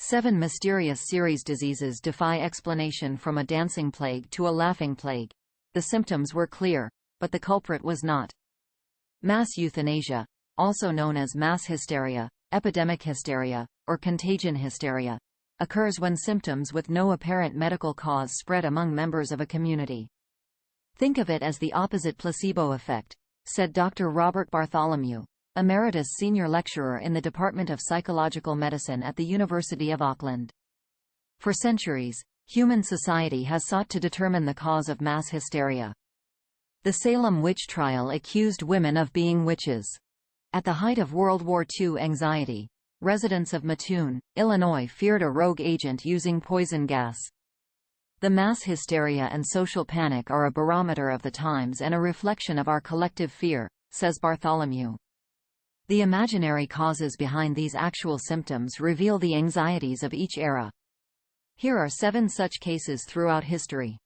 7 mysterious series diseases defy explanation, from a dancing plague to a laughing plague. The symptoms were clear, but the culprit was not. Mass euthanasia, also known as mass hysteria, epidemic hysteria, or contagion hysteria, occurs when symptoms with no apparent medical cause spread among members of a community. Think of it as the opposite placebo effect, said Dr. Robert Bartholomew, Emeritus Senior Lecturer in the Department of Psychological Medicine at the University of Auckland. For centuries, human society has sought to determine the cause of mass hysteria. The Salem witch trial accused women of being witches. At the height of World War II anxiety, residents of Mattoon, Illinois feared a rogue agent using poison gas. The mass hysteria and social panic are a barometer of the times and a reflection of our collective fear, says Bartholomew. The imaginary causes behind these actual symptoms reveal the anxieties of each era. Here are 7 such cases throughout history.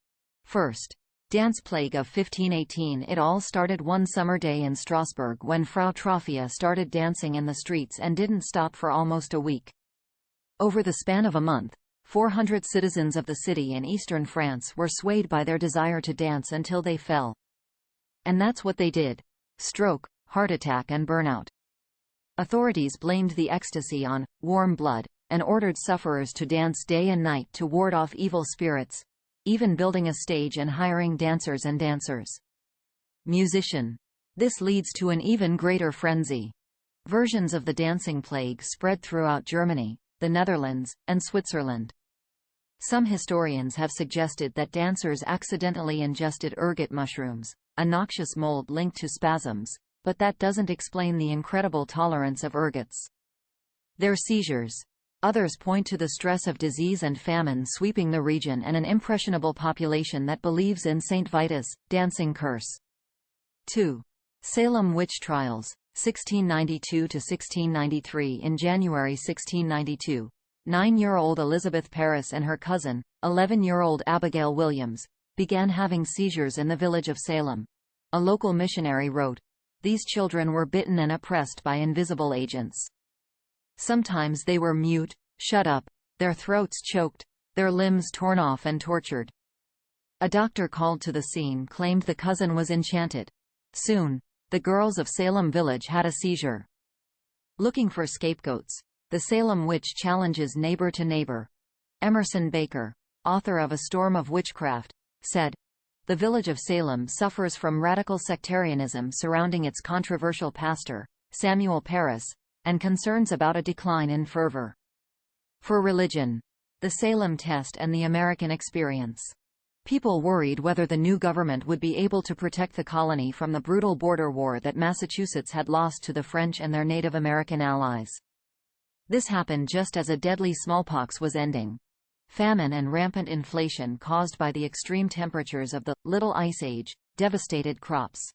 First, dance plague of 1518. It all started one summer day in Strasbourg when Frau Trophia started dancing in the streets and didn't stop for almost a week. Over the span of a month, 400 citizens of the city in eastern France were swayed by their desire to dance until they fell. And that's what they did: stroke, heart attack and burnout. Authorities blamed the ecstasy on warm blood, and ordered sufferers to dance day and night to ward off evil spirits, even building a stage and hiring dancers and dancers. Musician. This leads to an even greater frenzy. Versions of the dancing plague spread throughout Germany, the Netherlands, and Switzerland. Some historians have suggested that dancers accidentally ingested ergot mushrooms, a noxious mold linked to spasms, but that doesn't explain the incredible tolerance of ergots. Their seizures. Others point to the stress of disease and famine sweeping the region and an impressionable population that believes in St. Vitus' dancing curse. 2. Salem witch trials, 1692–1693. In January 1692, 9-year-old Elizabeth Parris and her cousin, 11-year-old Abigail Williams, began having seizures in the village of Salem. A local missionary wrote, "These children were bitten and oppressed by invisible agents. Sometimes they were mute, shut up, their throats choked, their limbs torn off and tortured." A doctor called to the scene claimed the cousin was enchanted. Soon, the girls of Salem village had a seizure. Looking for scapegoats, the Salem witch challenges neighbor to neighbor. Emerson Baker, author of A Storm of Witchcraft, said, "The village of Salem suffers from radical sectarianism surrounding its controversial pastor, Samuel Parris, and concerns about a decline in fervor." For religion. The Salem test and the American experience. People worried whether the new government would be able to protect the colony from the brutal border war that Massachusetts had lost to the French and their Native American allies. This happened just as a deadly smallpox was ending. Famine and rampant inflation caused by the extreme temperatures of the Little Ice Age devastated crops.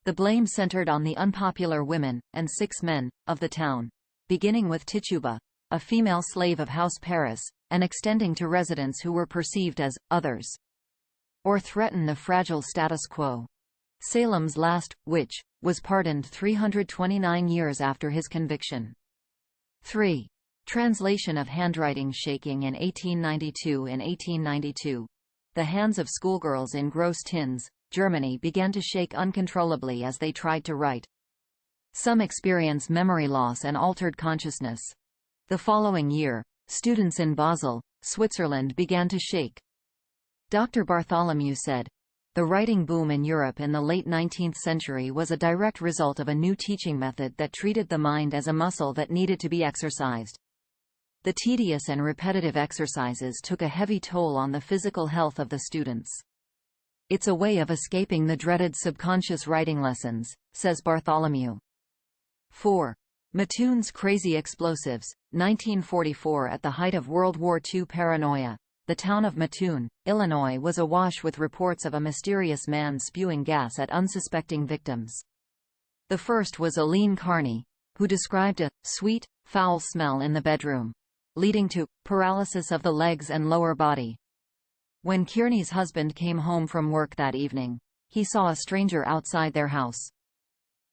The blame centered on the unpopular women, and 6 men, of the town, beginning with Tituba, a female slave of House Parris, and extending to residents who were perceived as others, or threaten the fragile status quo. Salem's last witch was pardoned 329 years after his conviction. 3. Translation of handwriting shaking in 1892. In 1892, the hands of schoolgirls in Gross Tins, Germany began to shake uncontrollably as they tried to write. Some experience memory loss and altered consciousness. The following year, students in Basel, Switzerland began to shake. Dr. Bartholomew said, "The writing boom in Europe in the late 19th century was a direct result of a new teaching method that treated the mind as a muscle that needed to be exercised. The tedious and repetitive exercises took a heavy toll on the physical health of the students. It's a way of escaping the dreaded subconscious writing lessons," says Bartholomew. 4. Mattoon's crazy explosives, 1944. At the height of World War II paranoia, the town of Mattoon, Illinois was awash with reports of a mysterious man spewing gas at unsuspecting victims. The first was Aline Carney, who described a sweet, foul smell in the bedroom, leading to paralysis of the legs and lower body. When Kearney's husband came home from work that evening, he saw a stranger outside their house.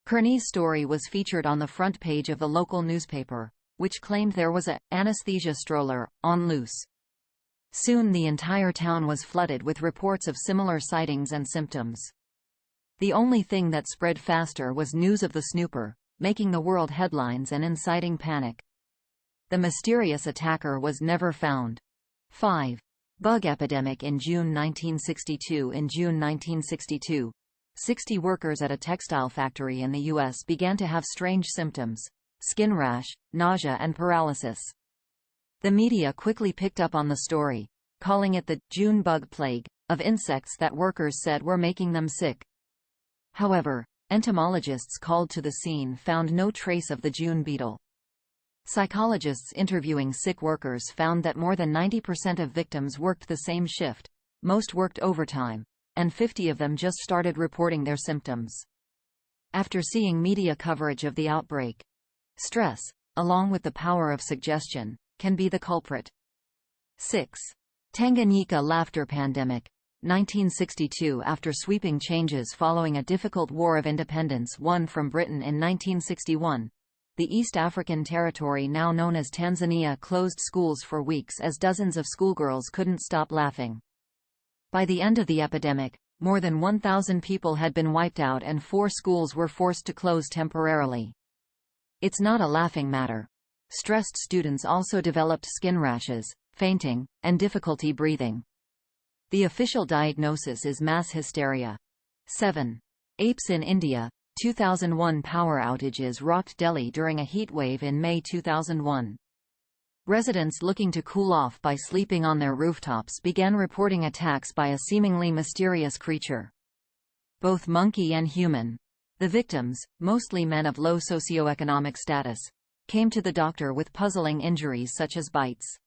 Kearney's story was featured on the front page of the local newspaper. which claimed there was a anesthesia stroller on loose. Soon the entire town was flooded with reports of similar sightings and symptoms. The only thing that spread faster was news of the snooper, making the world headlines and inciting panic. The mysterious attacker was never found. 5. Bug epidemic in June 1962. In June 1962, 60 workers at a textile factory in the U.S. began to have strange symptoms: skin rash, nausea and paralysis. The media quickly picked up on the story, calling it the June bug plague, of insects that workers said were making them sick. However, entomologists called to the scene found no trace of the June beetle. Psychologists interviewing sick workers found that more than 90% of victims worked the same shift, most worked overtime, and 50 of them just started reporting their symptoms after seeing media coverage of the outbreak. Stress, along with the power of suggestion, can be the culprit. 6. Tanganyika laughter pandemic. 1962. After sweeping changes following a difficult war of independence won from Britain in 1961, the East African territory now known as Tanzania closed schools for weeks as dozens of schoolgirls couldn't stop laughing. By the end of the epidemic, more than 1,000 people had been wiped out and 4 schools were forced to close temporarily. It's not a laughing matter. Stressed students also developed skin rashes, fainting, and difficulty breathing. The official diagnosis is mass hysteria. 7. Apes in India. 2001 power outages rocked Delhi during a heat wave in May 2001. Residents looking to cool off by sleeping on their rooftops began reporting attacks by a seemingly mysterious creature, both monkey and human. The victims, mostly men of low socioeconomic status, came to the doctor with puzzling injuries such as bites.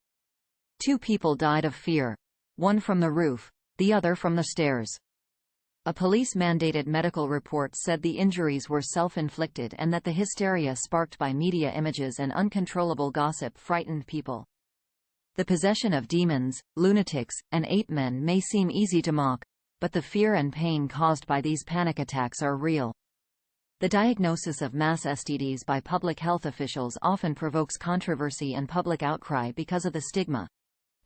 2 people died of fear, one from the roof, the other from the stairs. A police-mandated medical report said the injuries were self-inflicted and that the hysteria sparked by media images and uncontrollable gossip frightened people. The possession of demons, lunatics, and ape men may seem easy to mock, but the fear and pain caused by these panic attacks are real. The diagnosis of mass STDs by public health officials often provokes controversy and public outcry because of the stigma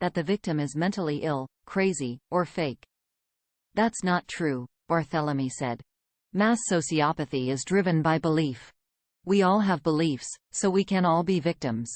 that the victim is mentally ill, crazy, or fake. That's not true, Barthélemy said. Mass sociopathy is driven by belief. We all have beliefs, so we can all be victims.